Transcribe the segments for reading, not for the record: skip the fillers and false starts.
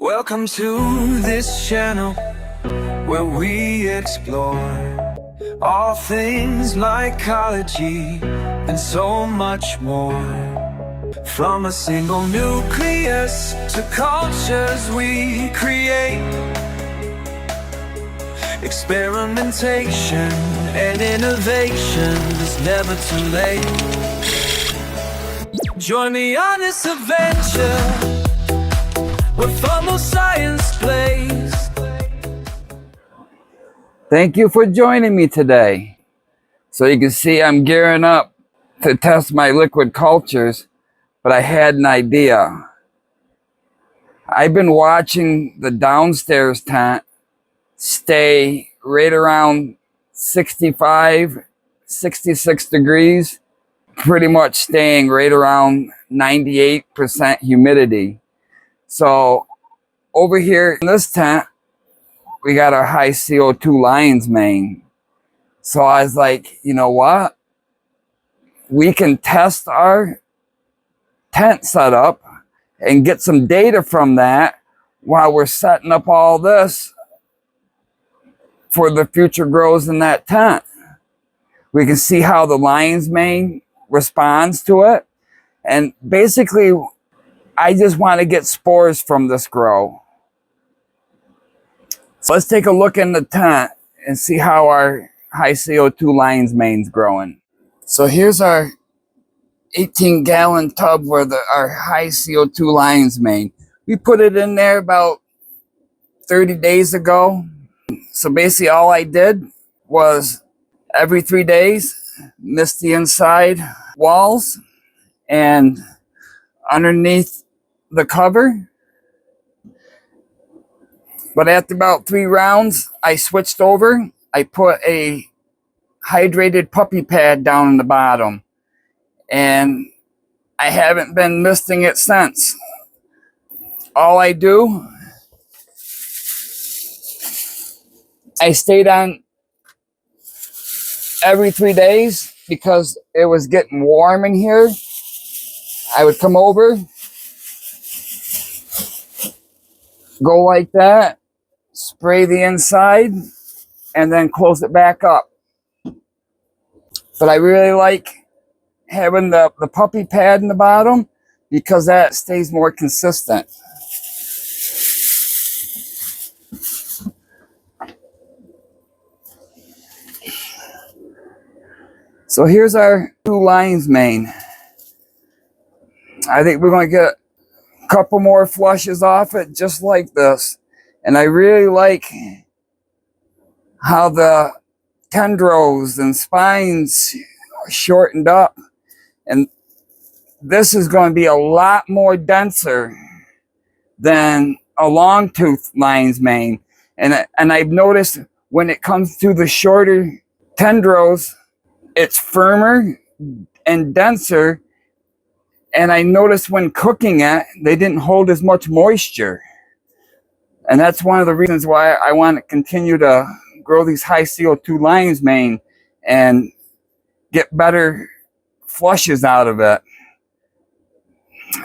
Welcome to this channel where we explore all things mycology and so much more. From a single nucleus to cultures we create, experimentation and innovation is never too late. Join me on this adventure where fun science plays. Thank you for joining me today. So you can see I'm gearing up to test my liquid cultures, but I had an idea. I've been watching the downstairs tent stay right around 65, 66 degrees, pretty much staying right around 98% humidity. So over here in this tent, we got our high CO2 lion's mane. So I was like, you know what? We can test our tent setup and get some data from that while we're setting up all this for the future grows in that tent. We can see how the lion's mane responds to it. And basically, I just want to get spores from this grow. So let's take a look in the tent and see how our high CO2 lion's mane's growing. So here's our 18-gallon tub where our high CO2 lion's mane. We put it in there about 30 days ago. So basically all I did was every 3 days, mist the inside walls and underneath the cover. But after about 3 rounds, I switched over. I put a hydrated puppy pad down in the bottom, and I haven't been misting it since. All I do, I stayed on every 3 days because it was getting warm in here. I would come over, go like that, spray the inside, and then close it back up. But I really like having the puppy pad in the bottom because that stays more consistent. So here's our 2 lion's mane. I think we're going to get a couple more flushes off it just like this. And I really like how the tendrils and spines are shortened up. And this is going to be a lot more denser than a long tooth lion's mane. And I've noticed when it comes to the shorter tendrils, it's firmer and denser. And I noticed when cooking it, they didn't hold as much moisture. And that's one of the reasons why I want to continue to grow these high CO2 lion's mane and get better flushes out of it.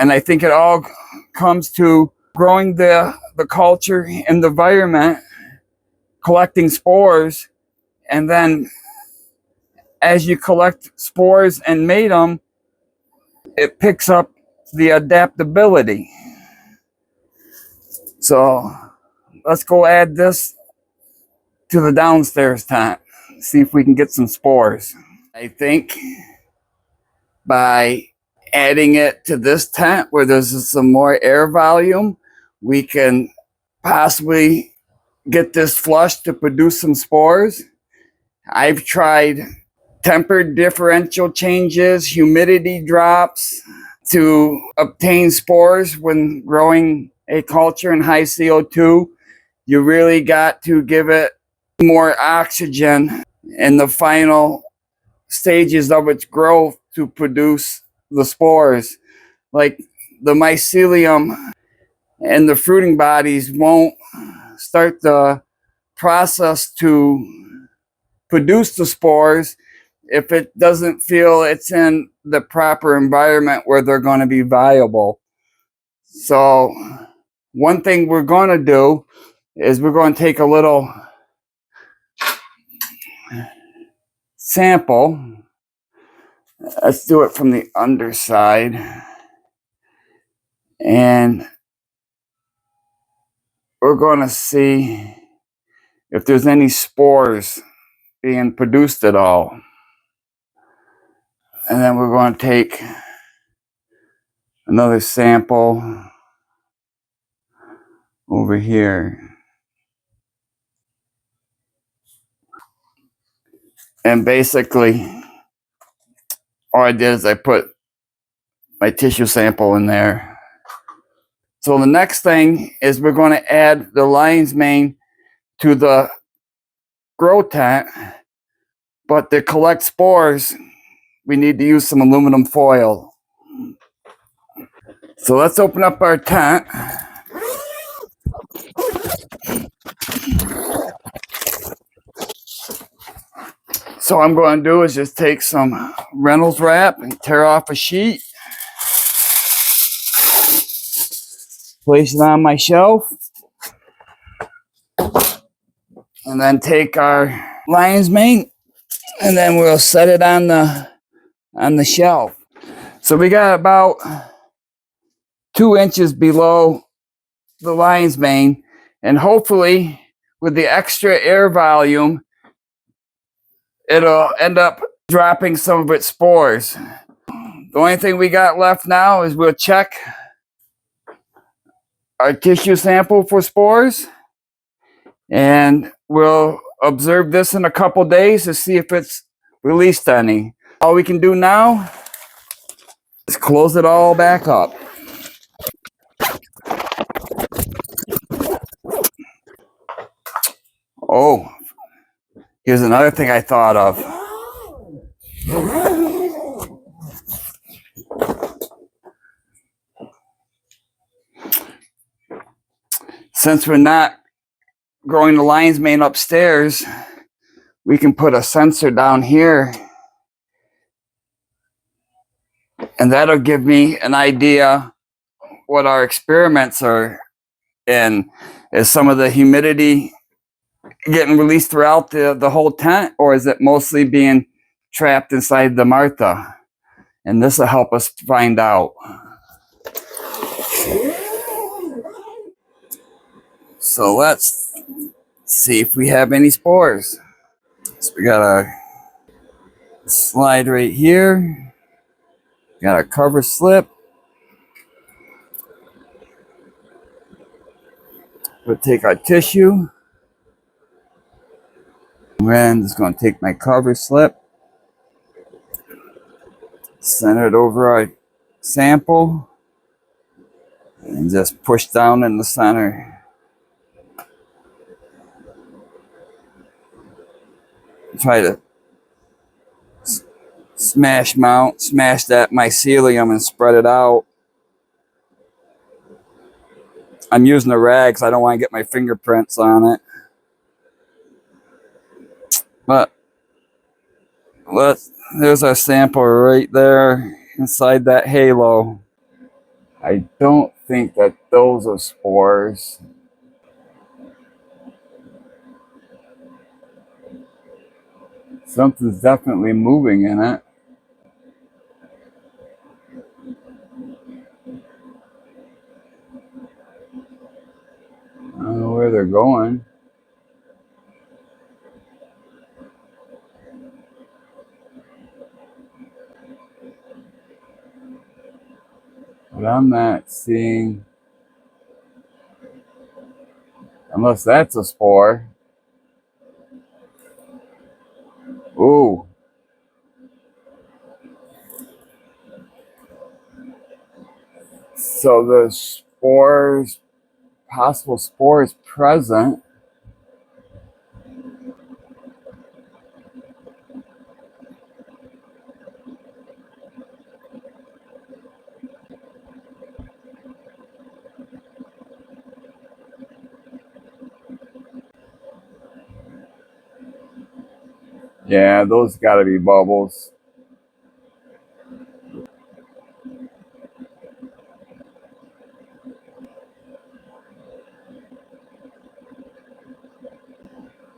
And I think it all comes to growing the culture in the environment, collecting spores, and then as you collect spores and mate them, it picks up the adaptability. So let's go add this to the downstairs tent, see if we can get some spores. I think by adding it to this tent where there's some more air volume, we can possibly get this flush to produce some spores. I've tried tempered differential changes, humidity drops to obtain spores when growing a culture in high CO2. You really got to give it more oxygen in the final stages of its growth to produce the spores. Like the mycelium and the fruiting bodies won't start the process to produce the spores if it doesn't feel it's in the proper environment where they're going to be viable. So one thing we're going to do is we're going to take a little sample. Let's do it from the underside. And we're going to see if there's any spores being produced at all. And then we're going to take another sample over here. And basically, all I did is I put my tissue sample in there. So the next thing is we're going to add the lion's mane to the grow tent. But to collect spores, we need to use some aluminum foil. So let's open up our tent. So what I'm going to do is just take some Reynolds wrap and tear off a sheet. Place it on my shelf. And then take our lion's mane and then we'll set it on the shelf. So we got about 2 inches below the lion's mane, and hopefully with the extra air volume, it'll end up dropping some of its spores. The only thing we got left now is we'll check our tissue sample for spores, and we'll observe this in a couple days to see if it's released any. All we can do now is close it all back up. Oh, here's another thing I thought of. Since we're not growing the lion's mane upstairs, we can put a sensor down here, and that'll give me an idea what our experiments are in. Is some of the humidity getting released throughout the whole tent, or is it mostly being trapped inside the Martha? And this will help us find out. So let's see if we have any spores. So we got a slide right here. Got a cover slip. We'll take our tissue. And I'm just going to take my cover slip, center it over our sample, and just push down in the center. Try to smash that mycelium and spread it out. I'm using a rag because I don't want to get my fingerprints on it. But there's our sample right there inside that halo. I don't think that those are spores. Something's definitely moving in it. I don't know where they're going. But I'm not seeing, unless that's a spore. Ooh. So the spores, possible spores present. Yeah, those gotta be bubbles.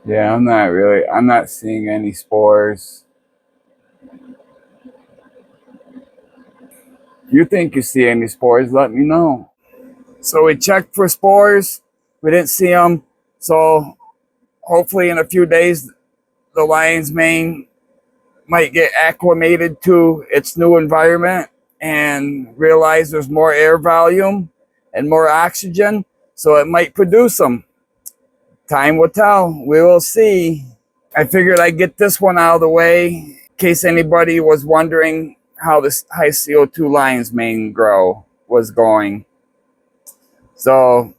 Yeah, I'm not seeing any spores. If you think you see any spores, let me know. So we checked for spores. We didn't see them. So hopefully in a few days, the lion's mane might get acclimated to its new environment and realize there's more air volume and more oxygen. So it might produce them. Time will tell. We will see. I figured I'd get this one out of the way in case anybody was wondering how this high CO2 lion's mane grow was going. So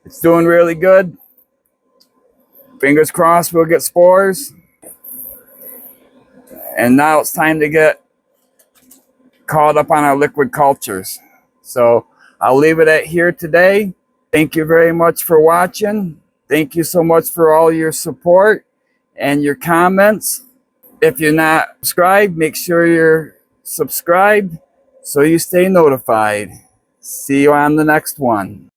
it's doing really good. Fingers crossed we'll get spores. And now it's time to get caught up on our liquid cultures. So I'll leave it at here today. Thank you very much for watching. Thank you so much for all your support and your comments. If you're not subscribed, make sure you're subscribed so you stay notified. See you on the next one.